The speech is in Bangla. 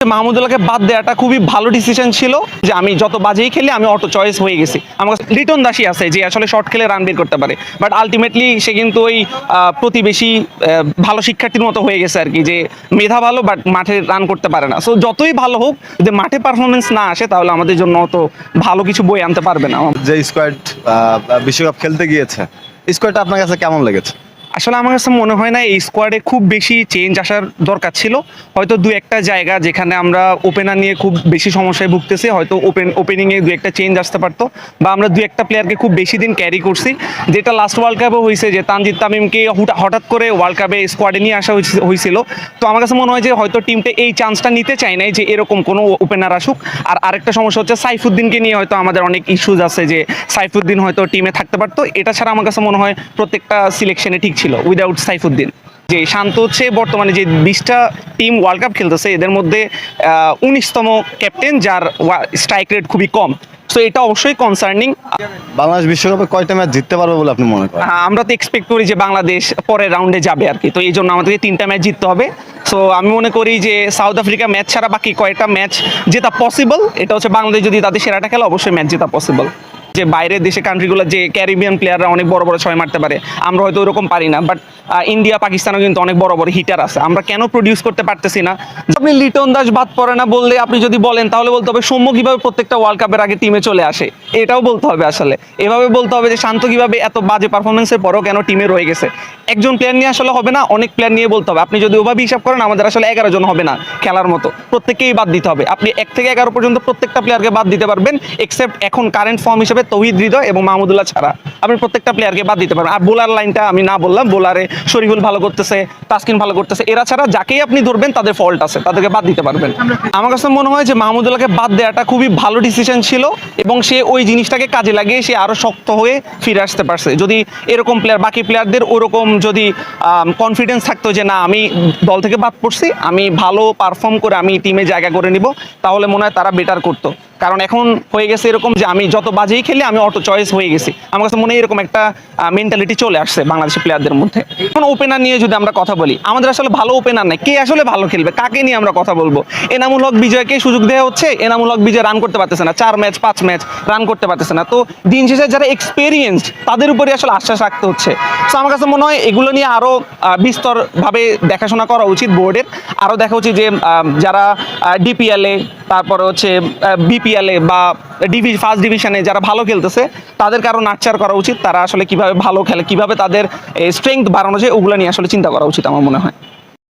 মাহমুদুল্লাহকে বাদ দেওয়াটা খুবই ভালো ডিসিশন ছিল যে আমি যত বাজেই খেলি আমি অটো চয়েস হয়ে গেছি। আমার লিটন দাসী আছে যে আসলে শর্ট খেলে রান বের করতে পারে, বাট আলটিমেটলি সে কিন্তু ওই প্রতিবেশী ভালো শিক্ষার্থীর মতো হয়ে গেছে আর কি, যে মেধা ভালো বাট মাঠে রান করতে পারে না। সো যতই ভালো হোক, যদি মাঠে পারফরমেন্স না আসে তাহলে আমাদের জন্য অত ভালো কিছু বই আনতে পারবে না। যে স্কোয়াড বিশ্বকাপ খেলতে গিয়েছে, স্কোয়াডটা আপনার কাছে কেমন লেগেছে? আসলে আমার কাছে মনে হয় না এই স্কোয়াডে খুব বেশি চেঞ্জ আসার দরকার ছিল। হয়তো দু একটা জায়গা যেখানে আমরা ওপেনার নিয়ে খুব বেশি সমস্যায় ভুগতেছি, হয়তো ওপেনিংয়ে দু একটা চেঞ্জ আসতে পারতো, বা আমরা দু একটা প্লেয়ারকে খুব বেশি দিন ক্যারি করছি, যেটা লাস্ট ওয়ার্ল্ড কাপে হয়েছে যে তানজিদ তামিমকে হঠাৎ করে ওয়ার্ল্ড কাপে স্কোয়াডে নিয়ে আসা হয়েছিল। তো আমার কাছে মনে হয় যে হয়তো টিমটা এই চান্সটা নিতে চায় নাই যে এরকম কোনো ওপেনার আসুক। আর আরেকটা সমস্যা হচ্ছে সাইফুদ্দিনকে নিয়ে হয়তো আমাদের অনেক ইস্যুজ আছে, যে সাইফুদ্দিন হয়তো টিমে থাকতে পারতো। এটা ছাড়া আমার কাছে মনে হয় প্রত্যেকটা সিলেকশনে ঠিক ছিল উইদাউট সাইফুদ্দিন। যে শান্ত হচ্ছে বর্তমানে যে 20টা টিম ওয়ার্ল্ড কাপ খেলতেছে এদের মধ্যে 19তম ক্যাপ্টেন, যার স্ট্রাইক রেট খুবই কম। সো এটা অবশ্যই কনসার্নিং। বাংলাদেশ বিশ্বকাপে কয়টা ম্যাচ জিততে পারবে বলে আপনি মনে করেন? আমরা তো এক্সপেক্ট করি যে বাংলাদেশ পরের রাউন্ডে যাবে আর কি, তো এই জন্য আমাদেরকে 3টা ম্যাচ জিততে হবে। সো আমি মনে করি যে সাউথ আফ্রিকা ম্যাচ ছাড়া বাকি কয়েকটা ম্যাচ জেতা পসিবল। এটা হচ্ছে বাংলাদেশ যদি তাদের সেরাটা খেলে অবশ্যই ম্যাচ জেতা পসিবল। যে বাইরের দেশে কান্ট্রিগুলো যে ক্যারিবিয়ান প্লেয়াররা অনেক বড় বড় ছয় মারতে পারে, আমরা হয়তো ওরকম পারি না, বাট ইন্ডিয়া পাকিস্তানও কিন্তু অনেক বড় বড় হিটার আছে, আমরা কেন প্রডিউস করতে পারতেছি না? আপনি লিটন দাস বাদ পড়ে না বললে আপনি যদি বলেন তাহলে বলতে হবে সৌম্য কিভাবে প্রত্যেকটা ওয়ার্ল্ড কাপের আগে টিমে চলে আসে, এটাও বলতে হবে। আসলে এভাবে বলতে হবে যে শান্ত কিভাবে এত বাজে পারফরমেন্সের পরও কেন টিমে রয়ে গেছে। একজন প্লেয়ার নিয়ে আসলে হবে না, অনেক প্লেয়ার নিয়ে বলতে হবে। আপনি যদি ওভাবে হিসাব করেন আমাদের আসলে 11 জন হবে না খেলার মতো, প্রত্যেককেই বাদ দিতে হবে। আপনি 1 থেকে 11 পর্যন্ত প্রত্যেকটা প্লেয়ারকে বাদ দিতে পারবেন, এক্সেপ্ট এখন কারেন্ট ফর্ম হিসেবে তৌহিদ হৃদয় এবং মাহমুদুল্লাহ ছাড়া আপনি প্রত্যেকটা প্লেয়ারকে বাদ দিতে পারবেন। আর বোলার লাইনটা আমি না বললাম, বোলারে শরীফুল ভালো করতেছে, তাসকিন ভালো করতেছে, এরা ছাড়া যাকেই আপনি ধরবেন তাদের ফল্ট আছে, তাদেরকে বাদ দিতে পারবেন। আমার কাছে মনে হয় যে মাহমুদুল্লাহকে বাদ দেওয়াটা খুবই ভালো ডিসিশন ছিল, এবং সে ওই জিনিসটাকে কাজে লাগিয়ে সে আরো শক্ত হয়ে ফিরে আসতে পারছে। যদি এরকম প্লেয়ার বাকি প্লেয়ারদের ওরকম যদি কনফিডেন্স থাকতো যে না আমি দল থেকে বাদ পড়ছি, আমি ভালো পারফর্ম করে আমি টিমে জায়গা করে নিব, তাহলে মনে হয় তারা বেটার করতো। কারণ এখন হয়ে গেছে এরকম যে আমি যত বাজেই খেলি আমি অটো চয়েস হয়ে গেছি। আমার কাছে মনে হয় এরকম একটা মেন্টালিটি চলে আসছে বাংলাদেশের প্লেয়ারদের মধ্যে। এখন ওপেনার নিয়ে যদি আমরা কথা বলি, আমাদের আসলে ভালো ওপেনার নাই। কে আসলে ভালো খেলবে, কাকে নিয়ে আমরা কথা বলবো? এনামুল হক বিজয়কে সুযোগ দেওয়া হচ্ছে, এনামুল হক বিজয় রান করতে পারতেছে না, 4 ম্যাচ 5 ম্যাচ রান করতে পারতেছে না। তো দিন শেষে যারা এক্সপেরিয়েন্সড তাদের উপরে আসলে আশ্বাস রাখতে হচ্ছে। তো আমার কাছে মনে হয় এগুলো নিয়ে আরও বিস্তরভাবে দেখাশোনা করা উচিত বোর্ডের। আরও দেখা উচিত যে যারা ডিপিএলে, তারপরে হচ্ছে বিপিএলে বা ফার্স্ট ডিভিশনে যারা ভালো খেলতেছে তাদেরকে আরও নার্চার করা উচিত। তারা আসলে কিভাবে ভালো খেলে, কিভাবে তাদের স্ট্রেংথ বাড়ানো যায়, ওগুলো নিয়ে আসলে চিন্তা করা উচিত আমার মনে হয়।